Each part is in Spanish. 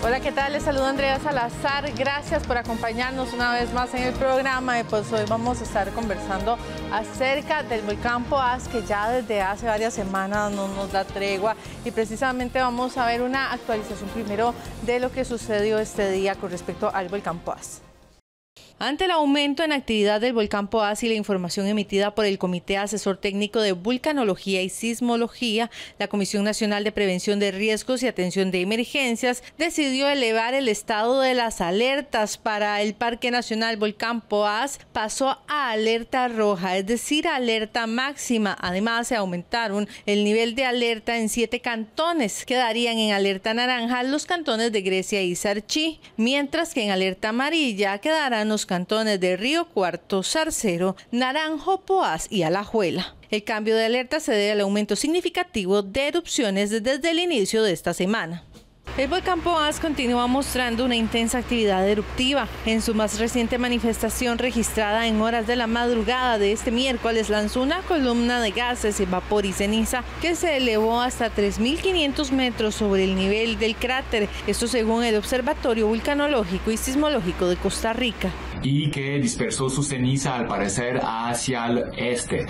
Hola, ¿qué tal? Les saludo Andrea Salazar. Gracias por acompañarnos una vez más en el programa. Y pues hoy vamos a estar conversando acerca del volcán Poás, que ya desde hace varias semanas no nos da tregua. Y precisamente vamos a ver una actualización primero de lo que sucedió este día con respecto al volcán Poás. Ante el aumento en actividad del volcán Poás y la información emitida por el Comité Asesor Técnico de Vulcanología y Sismología, la Comisión Nacional de Prevención de Riesgos y Atención de Emergencias decidió elevar el estado de las alertas para el Parque Nacional Volcán Poás. Pasó a alerta roja, es decir, alerta máxima. Además, se aumentaron el nivel de alerta en 7 cantones. Quedarían en alerta naranja los cantones de Grecia y Sarchí, mientras que en alerta amarilla quedarán los cantones de Río Cuarto, Zarcero, Naranjo, Poás y Alajuela. El cambio de alerta se debe al aumento significativo de erupciones desde el inicio de esta semana. El volcán Poás continúa mostrando una intensa actividad eruptiva. En su más reciente manifestación registrada en horas de la madrugada de este miércoles, lanzó una columna de gases, vapor y ceniza que se elevó hasta 3.500 metros sobre el nivel del cráter. Esto según el Observatorio Vulcanológico y Sismológico de Costa Rica. Y que dispersó su ceniza al parecer hacia el este.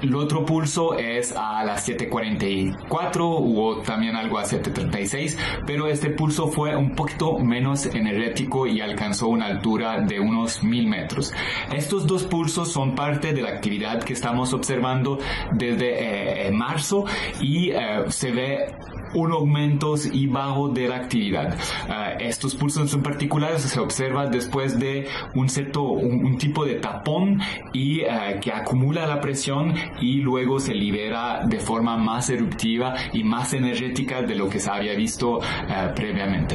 El otro pulso es a las 7:44, hubo también algo a 7:36, pero este pulso fue un poquito menos energético y alcanzó una altura de unos 1000 metros. Estos dos pulsos son parte de la actividad que estamos observando desde marzo y se ve un aumento y bajo de la actividad. Estos pulsos en particular se observan después de un tipo de tapón y que acumula la presión y luego se libera de forma más eruptiva y más energética de lo que se había visto previamente.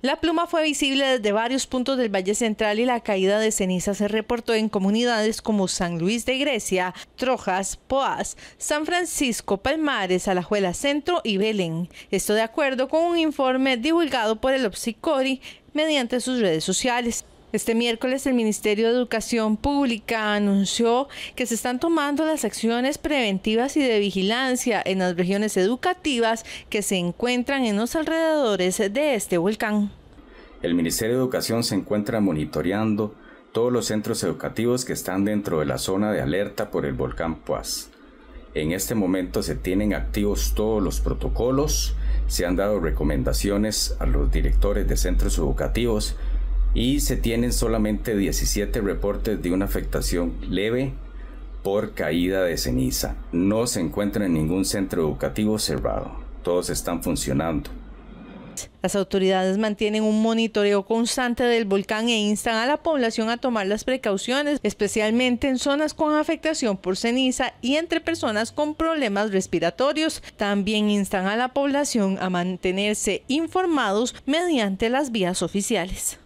La pluma fue visible desde varios puntos del Valle Central y la caída de ceniza se reportó en comunidades como San Luis de Grecia, Trojas, Poás, San Francisco, Palmares, Alajuela Centro y Belén. Esto de acuerdo con un informe divulgado por el OPSICORI mediante sus redes sociales. Este miércoles el Ministerio de Educación Pública anunció que se están tomando las acciones preventivas y de vigilancia en las regiones educativas que se encuentran en los alrededores de este volcán. El Ministerio de Educación se encuentra monitoreando todos los centros educativos que están dentro de la zona de alerta por el volcán Poás. En este momento se tienen activos todos los protocolos, se han dado recomendaciones a los directores de centros educativos y se tienen solamente 17 reportes de una afectación leve por caída de ceniza. No se encuentra en ningún centro educativo cerrado. Todos están funcionando. Las autoridades mantienen un monitoreo constante del volcán e instan a la población a tomar las precauciones, especialmente en zonas con afectación por ceniza y entre personas con problemas respiratorios. También instan a la población a mantenerse informados mediante las vías oficiales.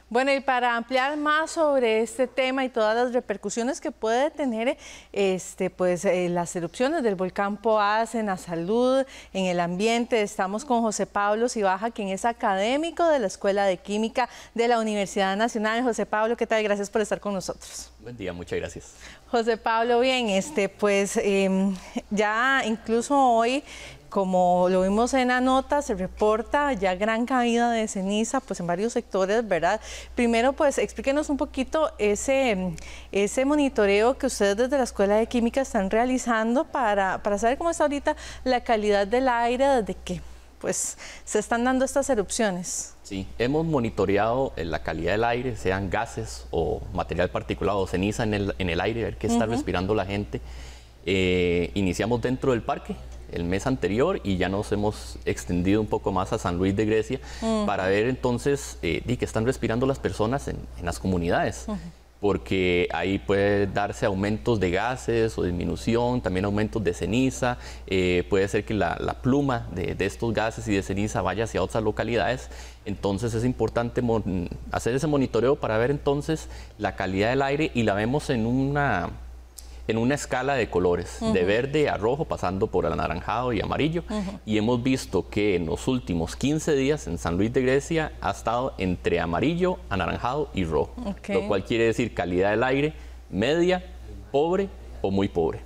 Bueno, y para ampliar más sobre este tema y todas las repercusiones que puede tener las erupciones del volcán Poás en la salud, en el ambiente, estamos con José Pablo Cibaja, quien es académico de la Escuela de Química de la Universidad Nacional. José Pablo, ¿qué tal? Gracias por estar con nosotros. Buen día, muchas gracias. José Pablo, bien, ya incluso hoy, como lo vimos en la nota, se reporta ya gran caída de ceniza pues en varios sectores, ¿verdad? Primero, pues explíquenos un poquito ese monitoreo que ustedes desde la Escuela de Química están realizando para saber cómo está ahorita la calidad del aire desde que pues se están dando estas erupciones. Sí, hemos monitoreado la calidad del aire, sean gases o material particulado o ceniza en el aire, ver qué está respirando la gente. Iniciamos dentro del parque el mes anterior y ya nos hemos extendido un poco más a San Luis de Grecia para ver entonces qué están respirando las personas en las comunidades. Porque ahí puede darse aumentos de gases o disminución, también aumentos de ceniza, puede ser que la pluma de estos gases y de ceniza vaya hacia otras localidades. Entonces es importante hacer ese monitoreo para ver entonces la calidad del aire y la vemos en una escala de colores, de verde a rojo, pasando por el anaranjado y amarillo. Y hemos visto que en los últimos 15 días en San Luis de Grecia ha estado entre amarillo, anaranjado y rojo. Lo cual quiere decir calidad del aire media, pobre o muy pobre.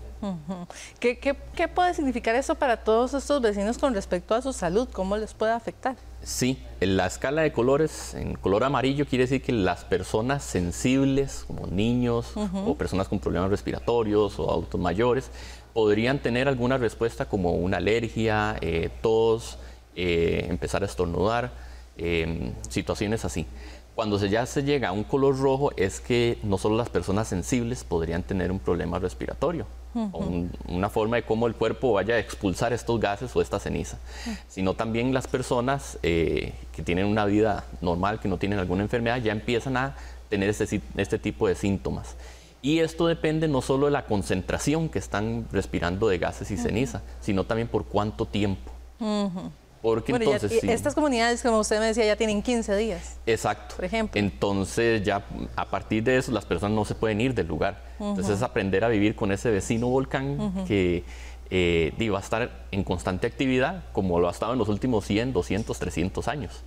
¿Qué puede significar eso para todos estos vecinos con respecto a su salud? ¿Cómo les puede afectar? Sí, en la escala de colores, en color amarillo quiere decir que las personas sensibles, como niños o personas con problemas respiratorios o adultos mayores, podrían tener alguna respuesta como una alergia, tos, empezar a estornudar, situaciones así. Cuando ya se llega a un color rojo es que no solo las personas sensibles podrían tener un problema respiratorio, o una forma de cómo el cuerpo vaya a expulsar estos gases o esta ceniza, sino también las personas que tienen una vida normal, que no tienen alguna enfermedad, ya empiezan a tener este tipo de síntomas. Y esto depende no solo de la concentración que están respirando de gases y ceniza, sino también por cuánto tiempo. Porque bueno, entonces, estas comunidades, como usted me decía, ya tienen 15 días. Exacto. Por ejemplo. Entonces ya a partir de eso las personas no se pueden ir del lugar. Entonces es aprender a vivir con ese vecino volcán que va a estar en constante actividad, como lo ha estado en los últimos 100, 200, 300 años.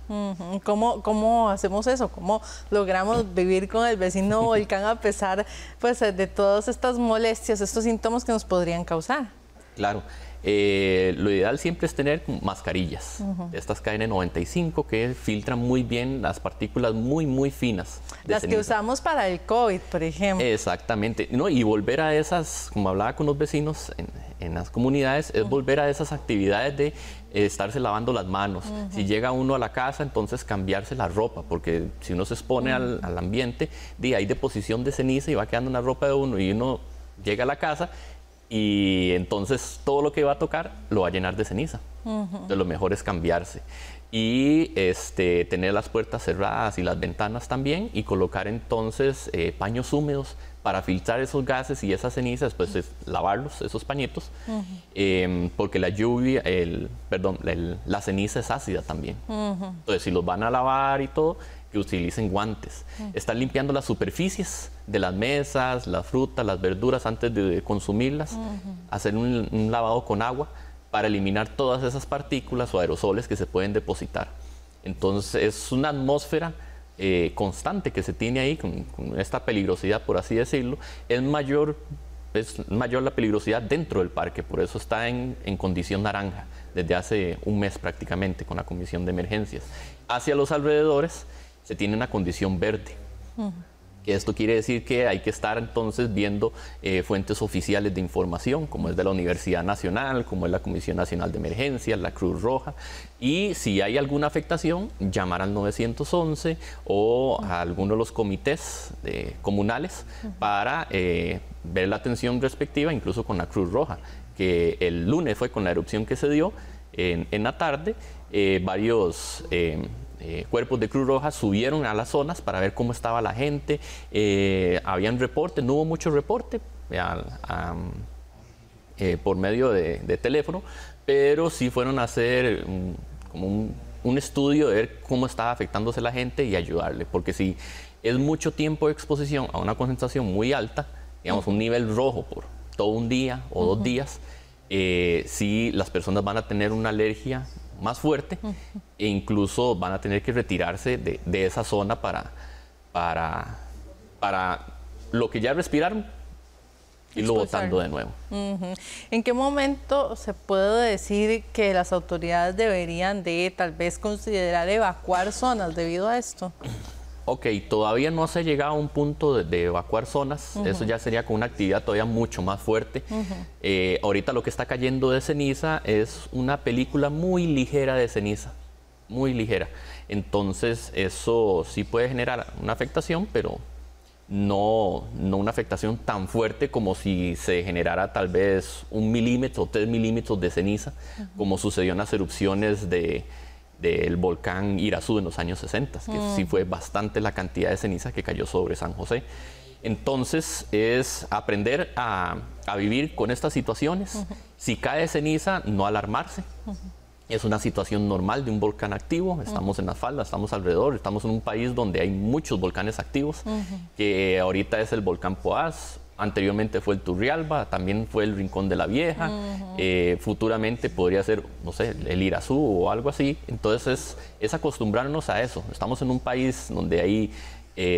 ¿Cómo hacemos eso? ¿Cómo logramos vivir con el vecino volcán a pesar pues, de todas estas molestias, estos síntomas que nos podrían causar? Claro. Lo ideal siempre es tener mascarillas, estas KN95 que filtran muy bien las partículas muy finas de las ceniza. que usamos para el COVID, por ejemplo. Exactamente, ¿no? Y volver a esas, como hablaba con los vecinos en las comunidades, es volver a esas actividades de estarse lavando las manos. Si llega uno a la casa, entonces cambiarse la ropa, porque si uno se expone al ambiente, hay deposición de ceniza y va quedando una ropa de uno y uno llega a la casa y entonces todo lo que va a tocar lo va a llenar de ceniza. Entonces lo mejor es cambiarse y tener las puertas cerradas y las ventanas también, y colocar entonces paños húmedos para filtrar esos gases y esas cenizas, pues lavarlos, esos pañitos, porque la lluvia, la ceniza es ácida también. Entonces si los van a lavar y todo, que utilicen guantes. Estar limpiando las superficies de las mesas, las frutas, las verduras antes de consumirlas. Hacer un lavado con agua para eliminar todas esas partículas o aerosoles que se pueden depositar. Entonces es una atmósfera constante que se tiene ahí con esta peligrosidad, por así decirlo. Es mayor la peligrosidad dentro del parque, por eso está en condición naranja desde hace un mes prácticamente con la comisión de emergencias. Hacia los alrededores se tiene una condición verde. Esto quiere decir que hay que estar entonces viendo fuentes oficiales de información, como es de la Universidad Nacional, como es la Comisión Nacional de Emergencias, la Cruz Roja, y si hay alguna afectación, llamar al 911 o a alguno de los comités comunales para ver la atención respectiva, incluso con la Cruz Roja, que el lunes fue con la erupción que se dio en la tarde, varios cuerpos de Cruz Roja subieron a las zonas para ver cómo estaba la gente. Habían reportes, no hubo mucho reporte por medio de teléfono, pero sí fueron a hacer como un estudio de ver cómo estaba afectándose la gente y ayudarle, porque si es mucho tiempo de exposición a una concentración muy alta, digamos un nivel rojo por todo un día o 2 días, sí las personas van a tener una alergia más fuerte e incluso van a tener que retirarse de esa zona para lo que ya respiraron, irlo botando de nuevo. ¿En qué momento se puede decir que las autoridades deberían de tal vez considerar evacuar zonas debido a esto? Ok, todavía no se ha llegado a un punto de evacuar zonas, eso ya sería con una actividad todavía mucho más fuerte. Ahorita lo que está cayendo de ceniza es una película muy ligera de ceniza, muy ligera. Entonces eso sí puede generar una afectación, pero no una afectación tan fuerte como si se generara tal vez 1 milímetro o 3 milímetros de ceniza, como sucedió en las erupciones del volcán Irazú en los años 60, que sí fue bastante la cantidad de ceniza que cayó sobre San José. Entonces es aprender a vivir con estas situaciones. Si cae ceniza, no alarmarse. Es una situación normal de un volcán activo. Estamos en la falda, estamos alrededor, estamos en un país donde hay muchos volcanes activos, que ahorita es el volcán Poás. Anteriormente fue el Turrialba, también fue el Rincón de la Vieja, futuramente podría ser, no sé, el Irazú o algo así. Entonces es acostumbrarnos a eso. Estamos en un país donde hay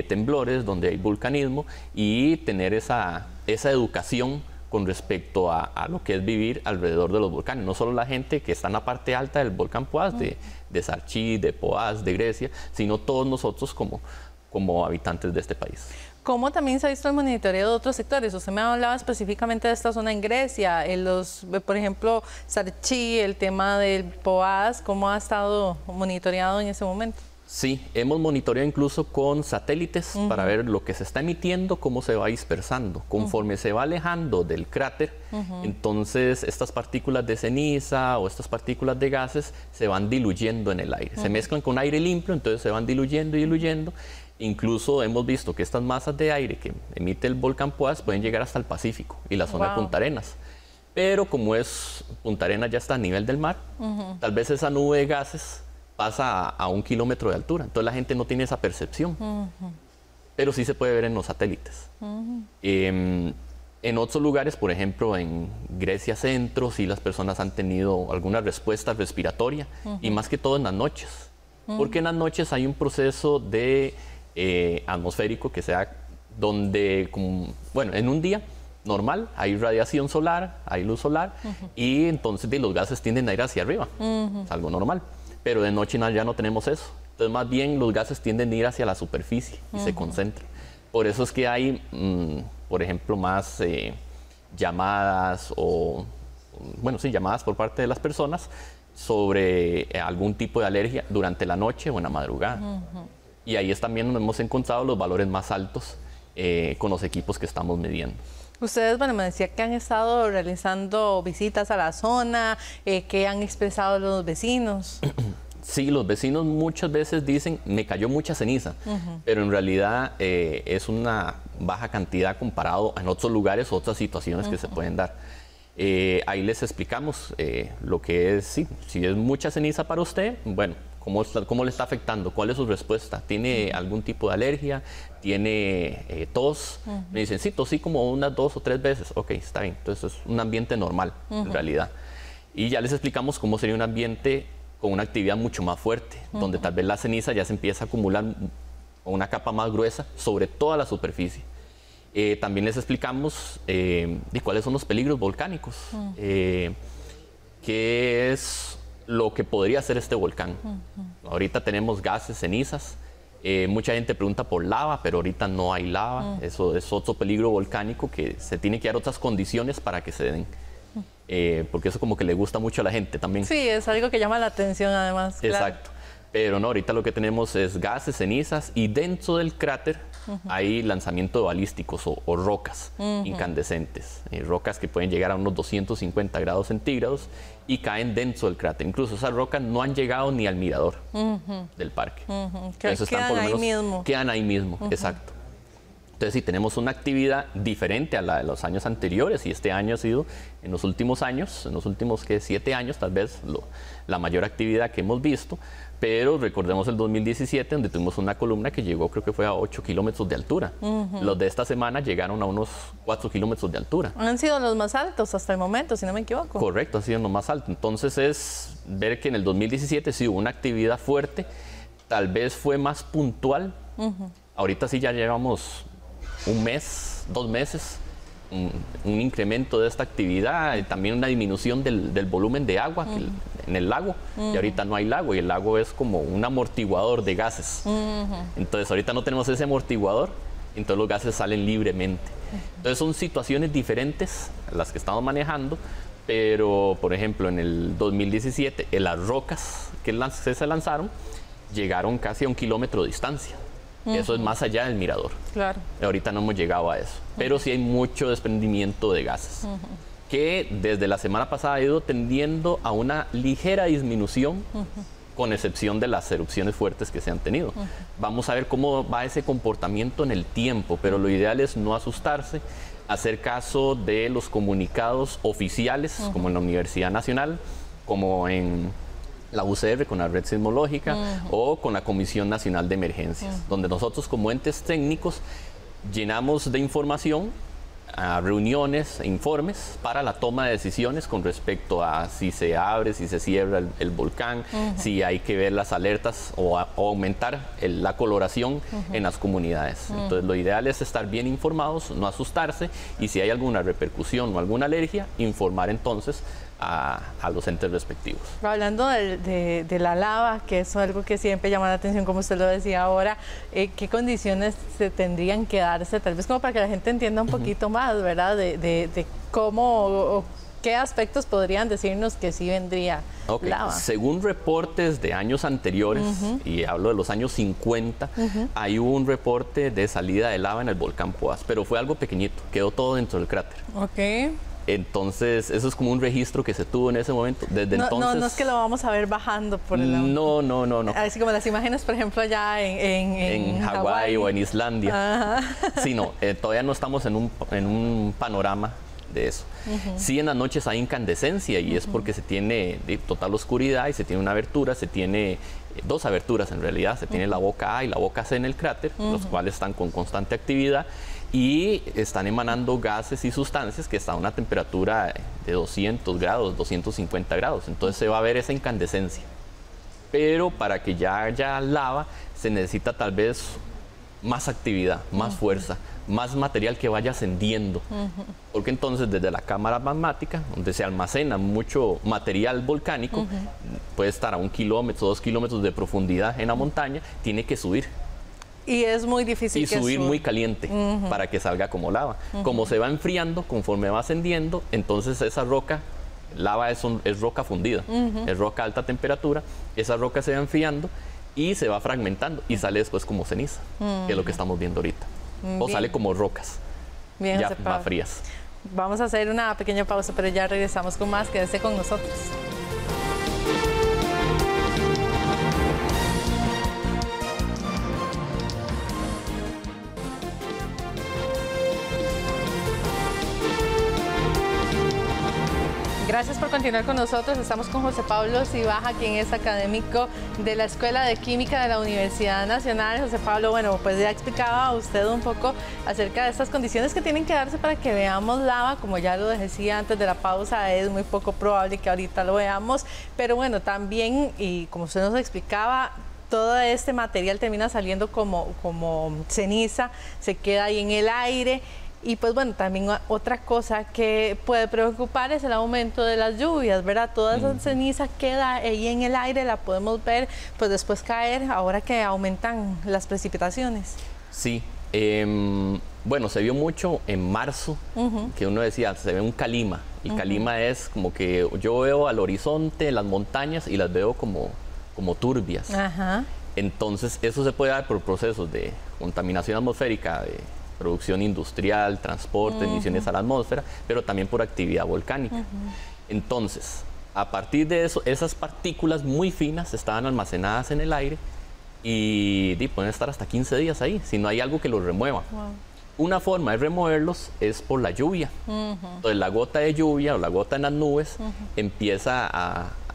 temblores, donde hay vulcanismo, y tener esa educación con respecto a lo que es vivir alrededor de los volcanes. No solo la gente que está en la parte alta del volcán Poás, de Sarchí, de Poás, de Grecia, sino todos nosotros como habitantes de este país. ¿Cómo también se ha visto el monitoreo de otros sectores? Usted me hablaba específicamente de esta zona en Grecia, por ejemplo, Sarchí, el tema del Poás, ¿cómo ha estado monitoreado en ese momento? Sí, hemos monitoreado incluso con satélites para ver lo que se está emitiendo, cómo se va dispersando. Conforme se va alejando del cráter, entonces estas partículas de ceniza o estas partículas de gases se van diluyendo en el aire. Se mezclan con aire limpio, entonces se van diluyendo y diluyendo. Incluso hemos visto que estas masas de aire que emite el volcán Poás pueden llegar hasta el Pacífico y la zona de Punta Arenas. Pero como Punta Arenas ya está a nivel del mar, tal vez esa nube de gases pasa a 1 kilómetro de altura. Entonces la gente no tiene esa percepción. Pero sí se puede ver en los satélites. En otros lugares, por ejemplo, en Grecia Centro, sí las personas han tenido alguna respuesta respiratoria, y más que todo en las noches. Porque en las noches hay un proceso de atmosférico que sea donde, bueno, en un día normal hay radiación solar, hay luz solar, y entonces los gases tienden a ir hacia arriba. Es algo normal. Pero de noche ya no tenemos eso. Entonces más bien los gases tienden a ir hacia la superficie y se concentran. Por eso es que hay, por ejemplo, más llamadas llamadas por parte de las personas sobre algún tipo de alergia durante la noche o en la madrugada. Y ahí es también donde hemos encontrado los valores más altos con los equipos que estamos midiendo. Ustedes, bueno, me decía que han estado realizando visitas a la zona, ¿qué han expresado los vecinos? Sí, los vecinos muchas veces dicen, me cayó mucha ceniza, pero en realidad es una baja cantidad comparado en otros lugares, otras situaciones que se pueden dar. Ahí les explicamos lo que es, si es mucha ceniza para usted, bueno, ¿cómo le está afectando? ¿Cuál es su respuesta? ¿Tiene algún tipo de alergia? ¿Tiene tos? Me dicen, sí, tosí como unas 2 o 3 veces. Ok, está bien. Entonces es un ambiente normal, en realidad. Y ya les explicamos cómo sería un ambiente con una actividad mucho más fuerte, donde tal vez la ceniza ya se empieza a acumular con una capa más gruesa sobre toda la superficie. También les explicamos cuáles son los peligros volcánicos, qué es lo que podría ser este volcán. Ahorita tenemos gases, cenizas. Mucha gente pregunta por lava, pero ahorita no hay lava. Eso es otro peligro volcánico que se tiene que dar otras condiciones para que se den. Porque eso como que le gusta mucho a la gente también. Sí, es algo que llama la atención además. Exacto. Claro. Pero no, ahorita lo que tenemos es gases, cenizas, y dentro del cráter hay lanzamiento de balísticos o rocas incandescentes. Rocas que pueden llegar a unos 250 grados centígrados y caen dentro del cráter. Incluso esas rocas no han llegado ni al mirador del parque. Entonces quedan ahí mismo, exacto. Entonces sí, tenemos una actividad diferente a la de los años anteriores, y este año ha sido, en los últimos años, en los últimos 7 años, tal vez la mayor actividad que hemos visto. Pero recordemos el 2017, donde tuvimos una columna que llegó, creo que fue a 8 kilómetros de altura. Los de esta semana llegaron a unos 4 kilómetros de altura. Han sido los más altos hasta el momento, si no me equivoco. Correcto, han sido los más altos. Entonces es ver que en el 2017 sí hubo una actividad fuerte, tal vez fue más puntual. Ahorita sí ya llevamos 1 mes, 2 meses, un incremento de esta actividad, también una disminución del volumen de agua en el lago, y ahorita no hay lago, y el lago es como un amortiguador de gases. Entonces ahorita no tenemos ese amortiguador, entonces los gases salen libremente. Entonces son situaciones diferentes las que estamos manejando, pero por ejemplo en el 2017 las rocas que se lanzaron llegaron casi a 1 kilómetro de distancia. Eso es más allá del mirador. Claro. Ahorita no hemos llegado a eso. Pero sí hay mucho desprendimiento de gases, que desde la semana pasada ha ido tendiendo a una ligera disminución, con excepción de las erupciones fuertes que se han tenido. Vamos a ver cómo va ese comportamiento en el tiempo, pero lo ideal es no asustarse, hacer caso de los comunicados oficiales, como en la Universidad Nacional, como en la UCR con la red sismológica o con la Comisión Nacional de Emergencias, donde nosotros como entes técnicos llenamos de información reuniones, informes para la toma de decisiones con respecto a si se abre, si se cierra el volcán, si hay que ver las alertas o aumentar la coloración en las comunidades. Entonces lo ideal es estar bien informados, no asustarse, y si hay alguna repercusión o alguna alergia, informar entonces a los entes respectivos. Hablando de la lava, que es algo que siempre llama la atención, como usted lo decía ahora, ¿qué condiciones se tendrían que darse? Tal vez como para que la gente entienda un poquito más, ¿verdad? De cómo o qué aspectos podrían decirnos que sí vendría lava. Según reportes de años anteriores, y hablo de los años 50, hay un reporte de salida de lava en el volcán Poás, pero fue algo pequeñito, quedó todo dentro del cráter. Ok. Entonces, eso es como un registro que se tuvo en ese momento. Desde entonces... No es que lo vamos a ver bajando por el... No. Así como las imágenes, por ejemplo, allá en Hawái o en Islandia. Ajá. Sí, no, todavía no estamos en un panorama de eso. Sí, en las noches hay incandescencia, y es porque se tiene total oscuridad y se tiene una abertura, se tiene dos aberturas en realidad, se tiene la boca A y la boca C en el cráter, los cuales están con constante actividad y están emanando gases y sustancias que están a una temperatura de 200 grados, 250 grados, entonces se va a ver esa incandescencia. Pero para que ya haya lava se necesita tal vez más actividad, más fuerza, más material que vaya ascendiendo, porque entonces desde la cámara magmática, donde se almacena mucho material volcánico, puede estar a 1 kilómetro, 2 kilómetros de profundidad en la montaña, tiene que subir. Y es muy difícil y subir muy caliente para que salga como lava. Como se va enfriando, conforme va ascendiendo, entonces esa roca, lava es roca fundida, es roca a alta temperatura, esa roca se va enfriando y se va fragmentando y sale después como ceniza, que es lo que estamos viendo ahorita. O sale como rocas, bien, ya más frías. Vamos a hacer una pequeña pausa, pero ya regresamos con más. Quédese con nosotros. Gracias por continuar con nosotros. Estamos con José Pablo Cibaja, quien es académico de la Escuela de Química de la Universidad Nacional. José Pablo, bueno, pues ya explicaba usted un poco acerca de estas condiciones que tienen que darse para que veamos lava. Como ya lo decía antes de la pausa, es muy poco probable que ahorita lo veamos. Pero bueno, también, y como usted nos explicaba, todo este material termina saliendo como ceniza, se queda ahí en el aire. Y pues bueno, también otra cosa que puede preocupar es el aumento de las lluvias, ¿verdad? Toda esa ceniza queda ahí en el aire, la podemos ver pues después caer ahora que aumentan las precipitaciones. Sí, bueno, se vio mucho en marzo, que uno decía, se ve un calima. El calima es como que yo veo al horizonte las montañas y las veo como turbias. Entonces eso se puede dar por procesos de contaminación atmosférica, de producción industrial, transporte, emisiones a la atmósfera, pero también por actividad volcánica. Entonces, a partir de eso, esas partículas muy finas estaban almacenadas en el aire y pueden estar hasta 15 días ahí, si no hay algo que los remueva. Una forma de removerlos es por la lluvia. Entonces, la gota de lluvia o la gota en las nubes empieza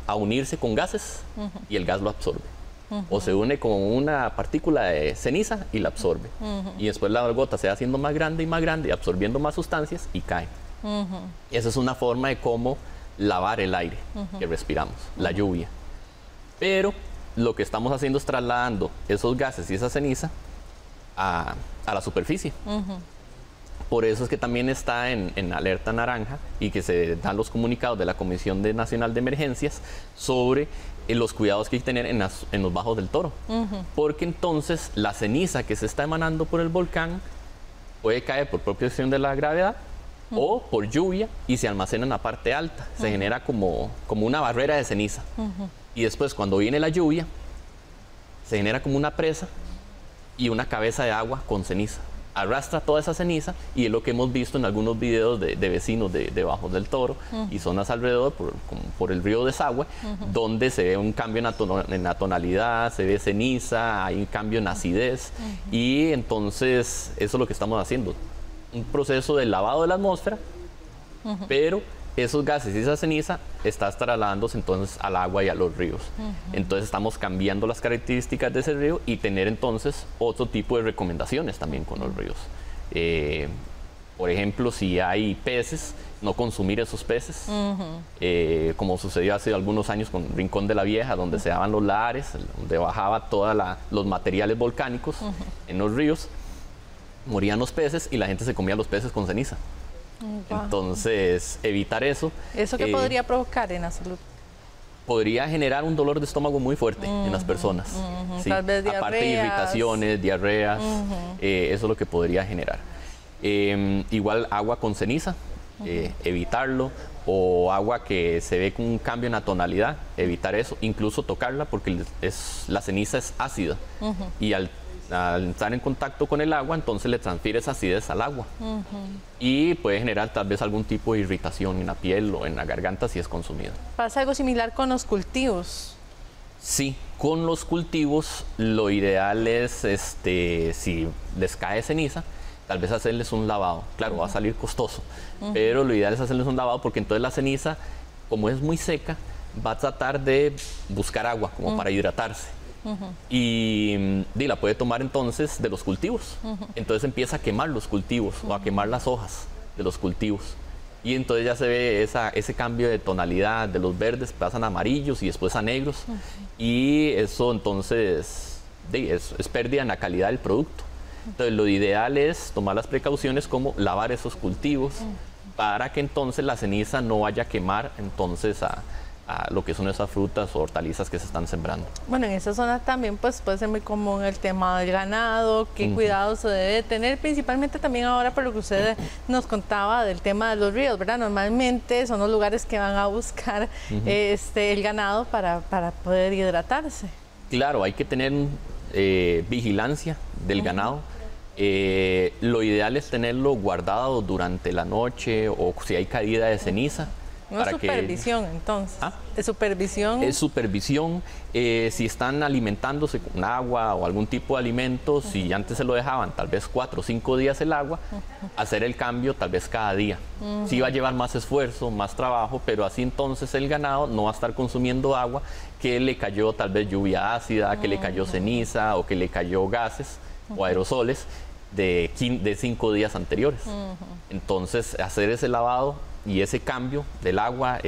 a unirse con gases y el gas lo absorbe. O se une con una partícula de ceniza y la absorbe. Y después la gota se va haciendo más grande y absorbiendo más sustancias y cae. Esa es una forma de cómo lavar el aire que respiramos, la lluvia. Pero lo que estamos haciendo es trasladando esos gases y esa ceniza a la superficie. Por eso es que también está en alerta naranja y que se dan los comunicados de la Comisión Nacional de Emergencias sobre los cuidados que hay que tener en los bajos del Toro. Porque entonces la ceniza que se está emanando por el volcán puede caer por propia acción de la gravedad o por lluvia y se almacena en la parte alta. Se genera como una barrera de ceniza. Y después cuando viene la lluvia se genera como una presa y una cabeza de agua con ceniza. Arrastra toda esa ceniza y es lo que hemos visto en algunos videos de vecinos de Bajos del Toro y zonas alrededor por el río Desagüe, donde se ve un cambio en la tonalidad, se ve ceniza, hay un cambio en acidez y entonces eso es lo que estamos haciendo, un proceso de lavado de la atmósfera, pero esos gases y esa ceniza está trasladándose entonces al agua y a los ríos. Entonces estamos cambiando las características de ese río y tener entonces otro tipo de recomendaciones también con los ríos. Por ejemplo, si hay peces, no consumir esos peces, como sucedió hace algunos años con Rincón de la Vieja, donde se daban los lahares, donde bajaba todos los materiales volcánicos en los ríos, morían los peces y la gente se comía los peces con ceniza. Entonces, evitar eso. ¿Eso qué podría provocar en la salud? Podría generar un dolor de estómago muy fuerte en las personas. Sí. Tal vez diarreas. Aparte de irritaciones, diarreas, eso es lo que podría generar. Igual agua con ceniza, evitarlo, o agua que se ve con un cambio en la tonalidad, evitar eso, incluso tocarla porque la ceniza es ácida y al estar en contacto con el agua, entonces le transfiere esa acidez al agua y puede generar tal vez algún tipo de irritación en la piel o en la garganta si es consumido. ¿Pasa algo similar con los cultivos? Sí, con los cultivos lo ideal es, si les cae ceniza, tal vez hacerles un lavado. Claro, va a salir costoso, pero lo ideal es hacerles un lavado porque entonces la ceniza, como es muy seca, va a tratar de buscar agua como para hidratarse. Y la puede tomar entonces de los cultivos. Entonces empieza a quemar los cultivos o a quemar las hojas de los cultivos. Y entonces ya se ve ese cambio de tonalidad, de los verdes pasan a amarillos y después a negros. Y eso entonces es pérdida en la calidad del producto. Entonces lo ideal es tomar las precauciones como lavar esos cultivos para que entonces la ceniza no vaya a quemar entonces a lo que son esas frutas o hortalizas que se están sembrando. Bueno, en esa zona también pues puede ser muy común el tema del ganado, qué cuidado se debe tener, principalmente también ahora por lo que usted nos contaba del tema de los ríos, ¿verdad? Normalmente son los lugares que van a buscar el ganado para poder hidratarse. Claro, hay que tener vigilancia del ganado. Lo ideal es tenerlo guardado durante la noche o si hay caída de ceniza. No es supervisión, entonces. ¿Es supervisión? Es supervisión. Si están alimentándose con agua o algún tipo de alimento, si antes se lo dejaban tal vez 4 o 5 días el agua, hacer el cambio tal vez cada día. Sí va a llevar más esfuerzo, más trabajo, pero así entonces el ganado no va a estar consumiendo agua que le cayó tal vez lluvia ácida, que le cayó ceniza o que le cayó gases o aerosoles de 5 días anteriores. Entonces hacer ese lavado y ese cambio del agua,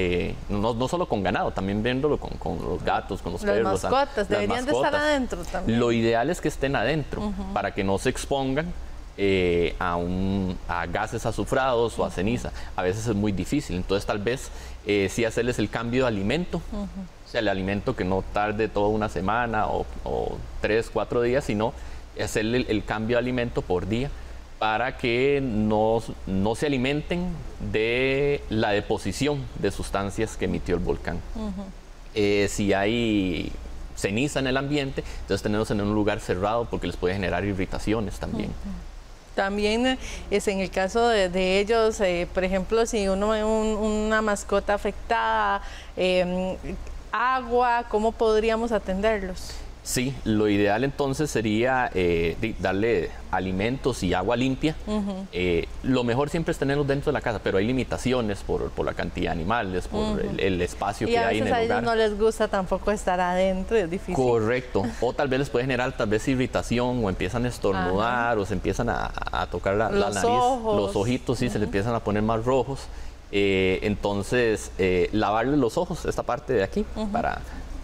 no solo con ganado, también viéndolo con los gatos, con los perros. Las mascotas, deberían de estar adentro también. Lo ideal es que estén adentro, para que no se expongan a gases azufrados o a ceniza. A veces es muy difícil, entonces tal vez sí hacerles el cambio de alimento, o sea, el alimento que no tarde toda una semana o 3, 4 días, sino hacerle el cambio de alimento por día, para que no se alimenten de la deposición de sustancias que emitió el volcán. Si hay ceniza en el ambiente, entonces tenerlos en un lugar cerrado porque les puede generar irritaciones también. También en el caso de ellos, por ejemplo, si uno ve una mascota afectada, agua, ¿cómo podríamos atenderlos? Sí, lo ideal entonces sería darle alimentos y agua limpia. Lo mejor siempre es tenerlos dentro de la casa, pero hay limitaciones por la cantidad de animales, por el espacio que hay en el hogar. Y a veces a ellos no les gusta tampoco estar adentro, es difícil. Correcto, o tal vez les puede generar tal vez irritación o empiezan a estornudar o se empiezan a tocar la nariz, los ojitos sí se les empiezan a poner más rojos. Entonces, lavarles los ojos, esta parte de aquí,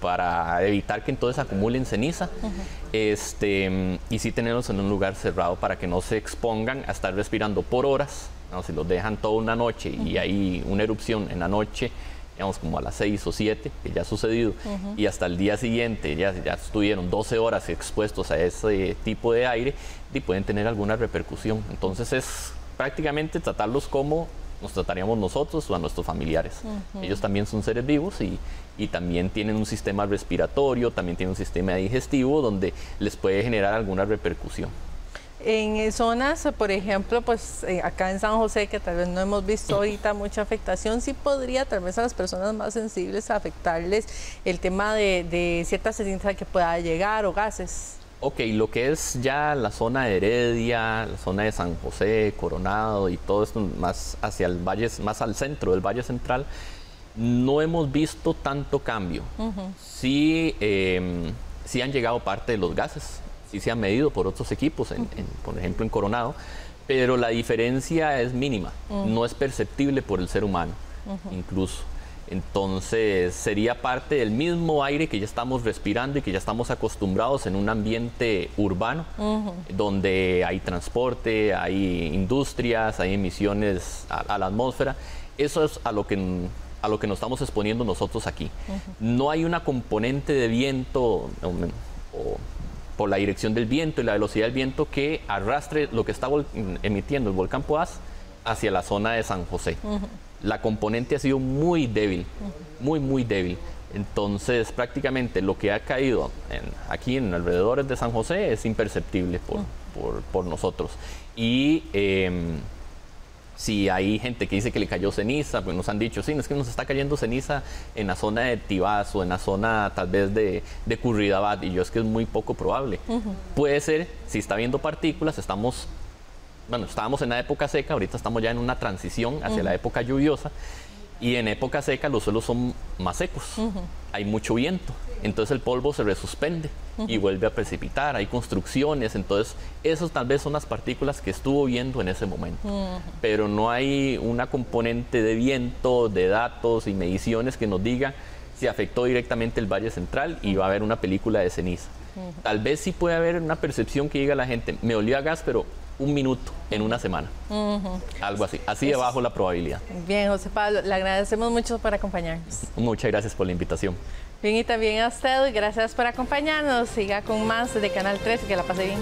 para evitar que entonces acumulen ceniza, y sí tenerlos en un lugar cerrado para que no se expongan a estar respirando por horas, ¿no? Si los dejan toda una noche y hay una erupción en la noche, digamos como a las 6 o 7, que ya ha sucedido, y hasta el día siguiente ya estuvieron 12 horas expuestos a ese tipo de aire, y pueden tener alguna repercusión. Entonces es prácticamente tratarlos como nos trataríamos nosotros o a nuestros familiares. Ellos también son seres vivos y también tienen un sistema respiratorio, también tienen un sistema digestivo donde les puede generar alguna repercusión. En zonas, por ejemplo, pues acá en San José, que tal vez no hemos visto ahorita mucha afectación, sí podría tal vez a las personas más sensibles afectarles el tema de cierta ceniza que pueda llegar o gases. Ok, lo que es ya la zona de Heredia, la zona de San José, Coronado y todo esto más hacia el valle, más al centro del Valle Central, no hemos visto tanto cambio. Sí han llegado parte de los gases, sí se han medido por otros equipos, por ejemplo en Coronado, pero la diferencia es mínima, no es perceptible por el ser humano, incluso. Entonces sería parte del mismo aire que ya estamos respirando y que ya estamos acostumbrados en un ambiente urbano, donde hay transporte, hay industrias, hay emisiones a la atmósfera. Eso es a lo que nos estamos exponiendo nosotros aquí. No hay una componente de viento o por la dirección del viento y la velocidad del viento que arrastre lo que está emitiendo el volcán Poás hacia la zona de San José. La componente ha sido muy débil, muy débil. Entonces, prácticamente lo que ha caído aquí en alrededores de San José es imperceptible por nosotros. Y si hay gente que dice que le cayó ceniza, pues nos han dicho, sí, es que nos está cayendo ceniza en la zona de Tibás o en la zona tal vez de Curridabat, y yo es que es muy poco probable. Puede ser, si está viendo partículas, estábamos en la época seca, ahorita estamos ya en una transición hacia la época lluviosa, y en época seca los suelos son más secos, hay mucho viento, entonces el polvo se resuspende y vuelve a precipitar, hay construcciones, entonces esas tal vez son las partículas que estuvo viendo en ese momento, pero no hay una componente de viento, de datos y mediciones que nos diga si afectó directamente el Valle Central y va a haber una película de ceniza. Tal vez sí puede haber una percepción que diga la gente, me olió a gas, pero 1 minuto en una semana. Algo así de bajo la probabilidad. Bien, José Pablo, le agradecemos mucho por acompañarnos. Muchas gracias por la invitación. Bien, y también a usted, gracias por acompañarnos. Siga con más de Canal 13, que la pase bien.